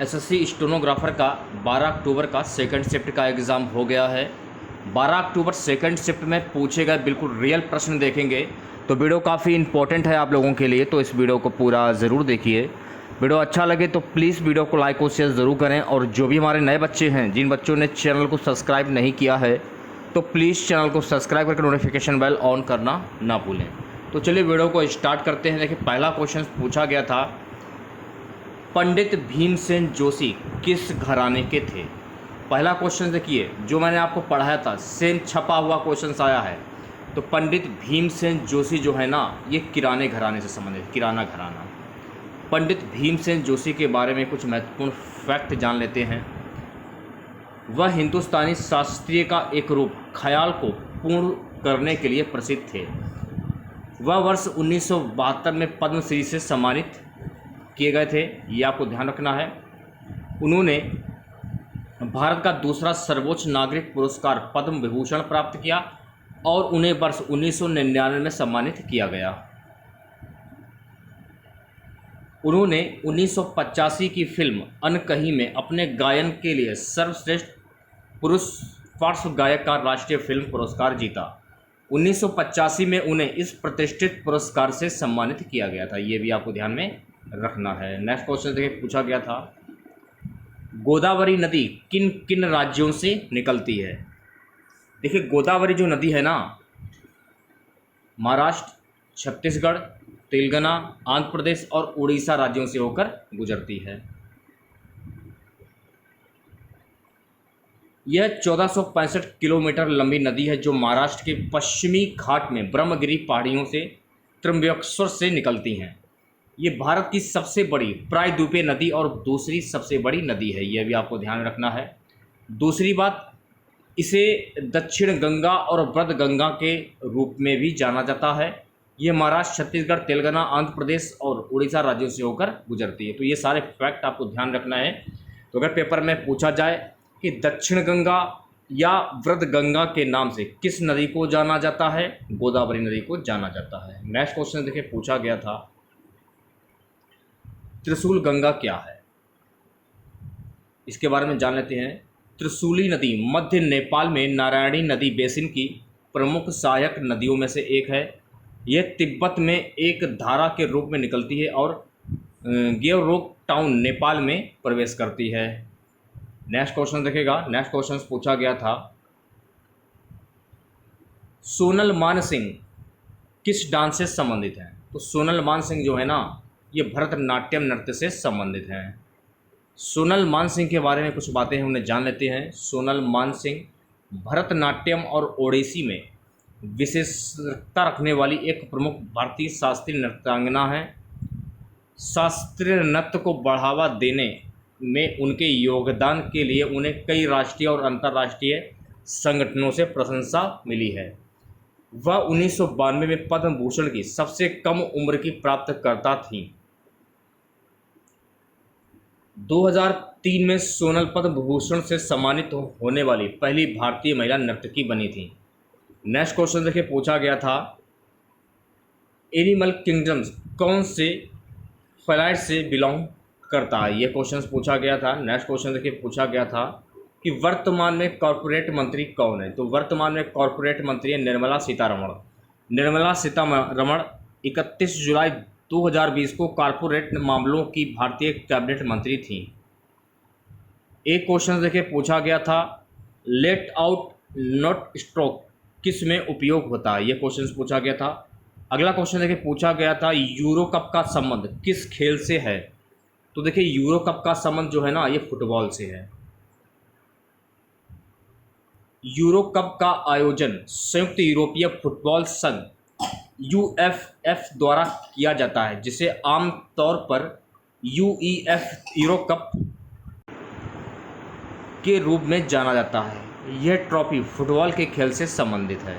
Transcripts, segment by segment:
SSC stenographer का 12 अक्टूबर का second shift का एग्ज़ाम हो गया है। 12 अक्टूबर सेकंड शिफ्ट में पूछे गए बिल्कुल रियल प्रश्न देखेंगे, तो वीडियो काफ़ी इंपॉर्टेंट है आप लोगों के लिए, तो इस वीडियो को पूरा ज़रूर देखिए। वीडियो अच्छा लगे तो प्लीज़ वीडियो को लाइक और शेयर ज़रूर करें, और जो भी हमारे नए बच्चे हैं, जिन बच्चों ने चैनल को सब्सक्राइब नहीं किया है, तो प्लीज़ चैनल को सब्सक्राइब करके नोटिफिकेशन बेल ऑन करना ना भूलें। तो चलिए वीडियो को स्टार्ट करते हैं। देखिए, पहला क्वेश्चन पूछा गया था, पंडित भीमसेन जोशी किस घराने के थे। पहला क्वेश्चन देखिए, जो मैंने आपको पढ़ाया था सेम छपा हुआ क्वेश्चन आया है। तो पंडित भीमसेन जोशी जो है ना, ये किराने घराने से संबंधित, किराना घराना। पंडित भीमसेन जोशी के बारे में कुछ महत्वपूर्ण फैक्ट जान लेते हैं। वह हिंदुस्तानी शास्त्रीय का एक रूप ख्याल को पूर्ण करने के लिए प्रसिद्ध थे। वह वर्ष 1972 में पद्मश्री से सम्मानित किए गए थे, ये आपको ध्यान रखना है। उन्होंने भारत का दूसरा सर्वोच्च नागरिक पुरस्कार पद्म विभूषण प्राप्त किया और उन्हें वर्ष 1999 में सम्मानित किया गया। उन्होंने 1985 की फिल्म अनकही में अपने गायन के लिए सर्वश्रेष्ठ पुरुष पार्श्व गायक का राष्ट्रीय फिल्म पुरस्कार जीता। 1985 में उन्हें इस प्रतिष्ठित पुरस्कार से सम्मानित किया गया था, ये भी आपको ध्यान में रखना है। नेक्स्ट क्वेश्चन देखिए, पूछा गया था, गोदावरी नदी किन किन राज्यों से निकलती है। देखिए, गोदावरी जो नदी है ना, महाराष्ट्र, छत्तीसगढ़, तेलंगाना, आंध्र प्रदेश और उड़ीसा राज्यों से होकर गुजरती है। यह 1465 किलोमीटर लंबी नदी है, जो महाराष्ट्र के पश्चिमी घाट में ब्रह्मगिरी पहाड़ियों से त्र्यंबकेश्वर से निकलती हैं। ये भारत की सबसे बड़ी प्रायद्वीपीय नदी और दूसरी सबसे बड़ी नदी है, यह भी आपको ध्यान रखना है। दूसरी बात, इसे दक्षिण गंगा और वृद्ध गंगा के रूप में भी जाना जाता है। ये महाराष्ट्र, छत्तीसगढ़, तेलंगाना, आंध्र प्रदेश और उड़ीसा राज्यों से होकर गुजरती है। तो ये सारे फैक्ट आपको ध्यान रखना है। तो अगर पेपर में पूछा जाए कि दक्षिण गंगा या वृद्ध गंगा के नाम से किस नदी को जाना जाता है, गोदावरी नदी को जाना जाता है। नेक्स्ट क्वेश्चन देखिए, पूछा गया था, त्रिशूल गंगा क्या है, इसके बारे में जान लेते हैं। त्रिशूली नदी मध्य नेपाल में नारायणी नदी बेसिन की प्रमुख सहायक नदियों में से एक है। यह तिब्बत में एक धारा के रूप में निकलती है और गेवरोक टाउन नेपाल में प्रवेश करती है। नेक्स्ट क्वेश्चन देखेगा। नेक्स्ट क्वेश्चन पूछा गया था, सोनल मानसिंह किस डांस से संबंधित हैं। तो सोनल मानसिंह जो है ना, ये भरतनाट्यम नृत्य से संबंधित हैं। सोनल मानसिंह के बारे में कुछ बातें हैं, उन्हें जान लेते हैं। सोनल मानसिंह भरतनाट्यम और ओडिसी में विशेषता रखने वाली एक प्रमुख भारतीय शास्त्रीय नृत्यांगना है। शास्त्रीय नृत्य को बढ़ावा देने में उनके योगदान के लिए उन्हें कई राष्ट्रीय और अंतर्राष्ट्रीय संगठनों से प्रशंसा मिली है। वह 1992 में पद्म भूषण की सबसे कम उम्र की प्राप्तकर्ता थीं। 2003 में सोनल पद्म भूषण से सम्मानित होने वाली पहली भारतीय महिला नर्तकी बनी थी। नेक्स्ट क्वेश्चन देखिए, पूछा गया था, एनिमल किंगडम्स कौन से फ्लाइट से बिलोंग करता है, ये क्वेश्चन पूछा गया था। नेक्स्ट क्वेश्चन देखिए, पूछा गया था कि वर्तमान में कॉर्पोरेट मंत्री कौन है। तो वर्तमान में कॉर्पोरेट मंत्री है निर्मला सीतारमण। निर्मला सीतारमण 31 जुलाई 2020 को कॉर्पोरेट मामलों की भारतीय कैबिनेट मंत्री थी। एक क्वेश्चन देखिए, पूछा गया था, लेट आउट नॉट स्ट्रोक किस में उपयोग होता है, ये क्वेश्चन पूछा गया था। अगला क्वेश्चन देखिए, पूछा गया था, यूरो कप का संबंध किस खेल से है। तो देखिए, यूरो कप का संबंध जो है ना, ये फुटबॉल से है। यूरो कप का आयोजन संयुक्त यूरोपीय फुटबॉल संघ UFF द्वारा किया जाता है, जिसे आमतौर पर UEF यूरो कप के रूप में जाना जाता है। यह ट्रॉफी फुटबॉल के खेल से संबंधित है।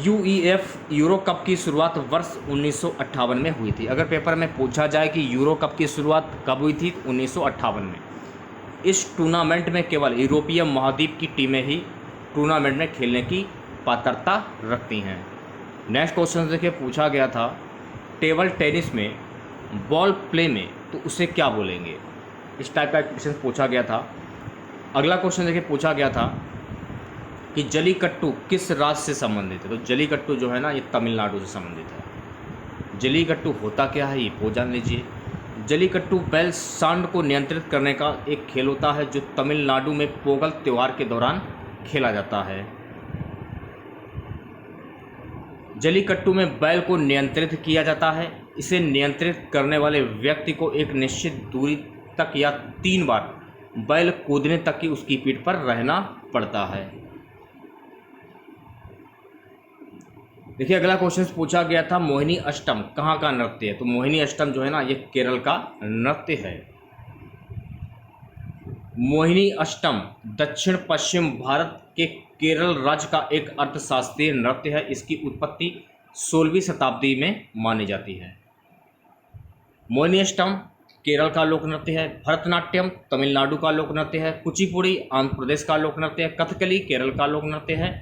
UEF यूरो कप की शुरुआत वर्ष 1958 में हुई थी। अगर पेपर में पूछा जाए कि यूरो कप की शुरुआत कब हुई थी, 1958 में। इस टूर्नामेंट में केवल यूरोपीय महाद्वीप की टीमें ही टूर्नामेंट में खेलने की पात्रता रखती हैं। नेक्स्ट क्वेश्चन देखिए, पूछा गया था, टेबल टेनिस में बॉल प्ले में तो उसे क्या बोलेंगे। इस टाइप का क्वेश्चन पूछा गया था। अगला क्वेश्चन देखिए पूछा गया था कि जलीकट्टू किस राज्य से संबंधित है। तो जलीकट्टू जो है ना ये तमिलनाडु से संबंधित है। जलीकट्टू होता क्या है ये वो जान लीजिए। जलीकट्टू बैल सांड को नियंत्रित करने का एक खेल होता है जो तमिलनाडु में पोंगल त्यौहार के दौरान खेला जाता है। जलीकट्टू में बैल को नियंत्रित किया जाता है। इसे नियंत्रित करने वाले व्यक्ति को एक निश्चित दूरी तक या 3 बार बैल कूदने तक की उसकी पीठ पर रहना पड़ता है। देखिए अगला क्वेश्चन पूछा गया था मोहिनी अष्टम कहाँ का नृत्य है। तो मोहिनी अष्टम जो है ना ये केरल का नृत्य है। मोहिनी अष्टम दक्षिण पश्चिम भारत के केरल राज्य का एक अर्थशास्त्रीय नृत्य है। इसकी उत्पत्ति 16वीं शताब्दी में मानी जाती है। मोहिनी अष्टम केरल का लोक नृत्य है। भरतनाट्यम तमिलनाडु का लोक नृत्य है। कुचिपुड़ी आंध्र प्रदेश का लोक नृत्य है। कथकली केरल का लोक नृत्य है।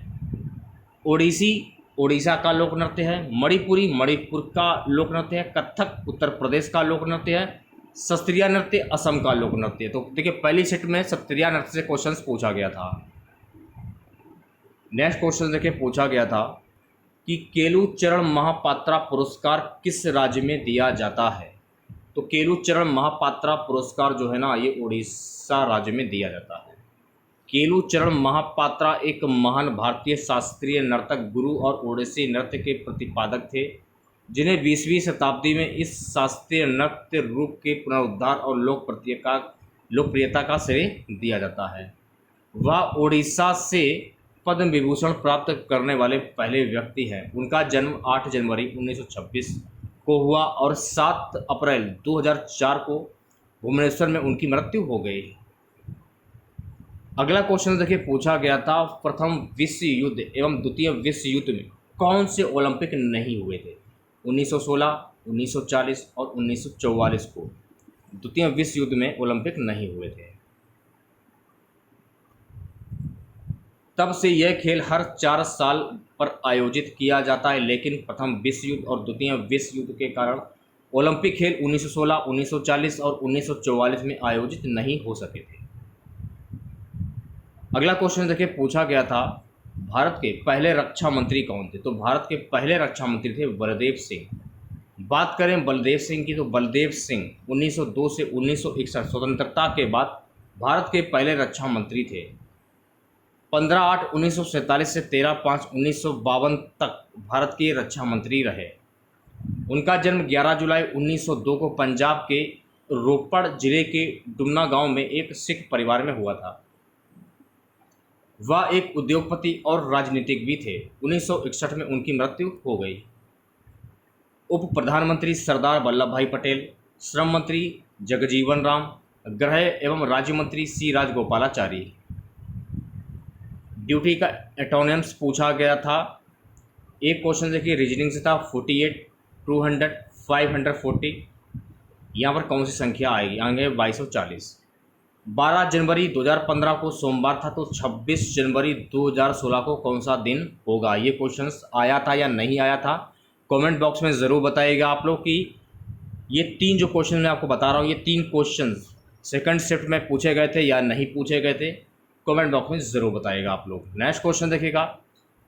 ओडिसी ओडिशा का लोक नृत्य है। मणिपुरी मणिपुर का लोक नृत्य है। कथक उत्तर प्रदेश का लोक नृत्य है। सत्रिया नृत्य असम का लोक नृत्य है। तो देखिए पहली सेट में सत्रिया नृत्य से क्वेश्चन पूछा गया था। नेक्स्ट क्वेश्चन देखिए पूछा गया था कि केलुचरण महापात्रा पुरस्कार किस राज्य में दिया जाता है। तो केलुचरण महापात्रा पुरस्कार जो है ना ये उड़ीसा राज्य में दिया जाता है। केलुचरण महापात्रा एक महान भारतीय शास्त्रीय नर्तक गुरु और ओडिसी नृत्य के प्रतिपादक थे जिन्हें 20वीं शताब्दी में इस शास्त्रीय नृत्य रूप के पुनरुद्धार और लोकप्रियता का श्रेय दिया जाता है। वह ओडिशा से पद्म विभूषण प्राप्त करने वाले पहले व्यक्ति हैं। उनका जन्म 8 जनवरी 1926 को हुआ और 7 अप्रैल 2004 को भुवनेश्वर में उनकी मृत्यु हो गई। अगला क्वेश्चन देखिए पूछा गया था प्रथम विश्व युद्ध एवं द्वितीय विश्व युद्ध में कौन से ओलंपिक नहीं हुए थे। 1916, 1940 और 1944 को द्वितीय विश्व युद्ध में ओलंपिक नहीं हुए थे। तब से यह खेल हर 4 साल पर आयोजित किया जाता है, लेकिन प्रथम विश्व युद्ध और द्वितीय विश्व युद्ध के कारण ओलंपिक खेल 1916, 1940 और 1944 में आयोजित नहीं हो सके थे। अगला क्वेश्चन देखिए पूछा गया था भारत के पहले रक्षा मंत्री कौन थे। तो भारत के पहले रक्षा मंत्री थे बलदेव सिंह। बात करें बलदेव सिंह की तो बलदेव सिंह 1902 से 1961 स्वतंत्रता के बाद भारत के पहले रक्षा मंत्री थे। 15/8/1947 से 13/5/1952 तक भारत के रक्षा मंत्री रहे। उनका जन्म 11 जुलाई 1902 को पंजाब के रोपड़ जिले के डुमना गांव में एक सिख परिवार में हुआ था। वह एक उद्योगपति और राजनीतिक भी थे। 1961 में उनकी मृत्यु हो गई। उप प्रधानमंत्री सरदार वल्लभ भाई पटेल, श्रम मंत्री जगजीवन राम, गृह एवं राज्य मंत्री सी राजगोपालाचारी। ड्यूटी का एटोनिम्स पूछा गया था। एक क्वेश्चन देखिए रीजनिंग से था 48, 200, 540। यहाँ पर कौन सी संख्या आएगी, आगे 2240। 12 जनवरी 2015 को सोमवार था, तो 26 जनवरी 2016 को कौन सा दिन होगा। ये क्वेश्चन आया था या नहीं आया था, कमेंट बॉक्स में ज़रूर बताइएगा आप लोग कि ये 3 जो क्वेश्चन मैं आपको बता रहा हूँ, ये 3 क्वेश्चन सेकंड शिफ्ट में पूछे गए थे या नहीं पूछे गए थे, कमेंट बॉक्स में ज़रूर बताइएगा आप लोग। नेक्स्ट क्वेश्चन देखिएगा,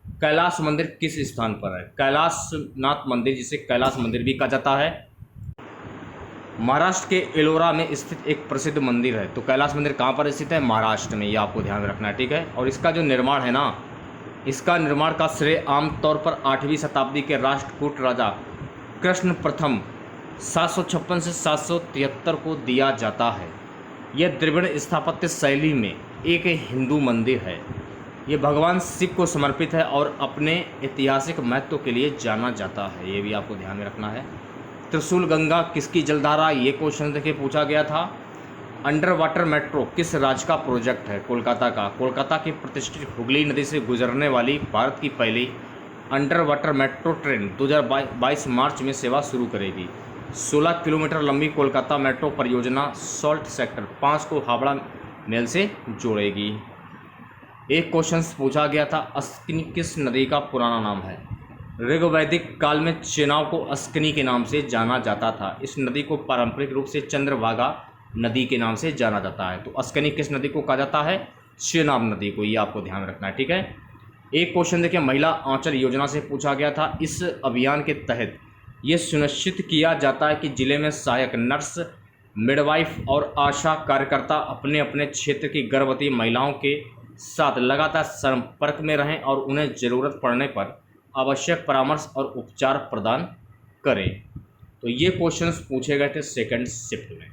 कैलाश मंदिर किस स्थान पर है। कैलाशनाथ मंदिर, जिसे कैलाश मंदिर भी कहा जाता है, महाराष्ट्र के एलोरा में स्थित एक प्रसिद्ध मंदिर है। तो कैलाश मंदिर कहाँ पर स्थित है, महाराष्ट्र में, ये आपको ध्यान में रखना है, ठीक है। और इसका जो निर्माण है ना, इसका निर्माण का श्रेय आमतौर पर 8वीं शताब्दी के राष्ट्रकूट राजा कृष्ण प्रथम 756 से 773 को दिया जाता है। यह द्रविड़ स्थापत्य शैली में एक हिंदू मंदिर है। ये भगवान शिव को समर्पित है और अपने ऐतिहासिक महत्व के लिए जाना जाता है, ये भी आपको ध्यान में रखना है। त्रिशूल गंगा किसकी जलधारा, ये क्वेश्चन देखिए पूछा गया था। अंडर वाटर मेट्रो किस राज्य का प्रोजेक्ट है, कोलकाता का। कोलकाता की प्रतिष्ठित हुगली नदी से गुजरने वाली भारत की पहली अंडर वाटर मेट्रो ट्रेन 2022 मार्च में सेवा शुरू करेगी। 16 किलोमीटर लंबी कोलकाता मेट्रो परियोजना सॉल्ट सेक्टर 5 को हावड़ा मेल से जोड़ेगी। एक क्वेश्चन पूछा गया था अस्किन किस नदी का पुराना नाम है। ऋग्वैदिक काल में चेनाब को अस्कनी के नाम से जाना जाता था। इस नदी को पारंपरिक रूप से चंद्रभागा नदी के नाम से जाना जाता है। तो अस्कनी किस नदी को कहा जाता है? चेनाब नदी को। ये आपको ध्यान रखना है, ठीक है। एक क्वेश्चन देखिए, महिला आंचल योजना से पूछा गया था। इस अभियान के तहत ये सुनिश्चित किया जाता है कि जिले में सहायक नर्स, मिडवाइफ और आशा कार्यकर्ता अपने अपने क्षेत्र की गर्भवती महिलाओं के साथ लगातार संपर्क में रहें और उन्हें ज़रूरत पड़ने पर आवश्यक परामर्श और उपचार प्रदान करें। तो ये क्वेश्चंस पूछे गए थे सेकंड शिफ्ट में।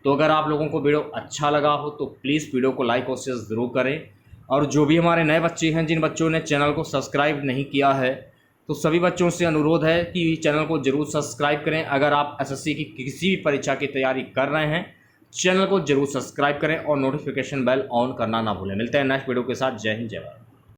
तो अगर आप लोगों को वीडियो अच्छा लगा हो तो प्लीज़ वीडियो को लाइक और शेयर ज़रूर करें। और जो भी हमारे नए बच्चे हैं, जिन बच्चों ने चैनल को सब्सक्राइब नहीं किया है, तो सभी बच्चों से अनुरोध है कि चैनल को ज़रूर सब्सक्राइब करें। अगर आप एसएससी की किसी भी परीक्षा की तैयारी कर रहे हैं, चैनल को ज़रूर सब्सक्राइब करें और नोटिफिकेशन बेल ऑन करना ना भूलें। मिलते हैं नेक्स्ट वीडियो के साथ। जय हिंद, जय भारत।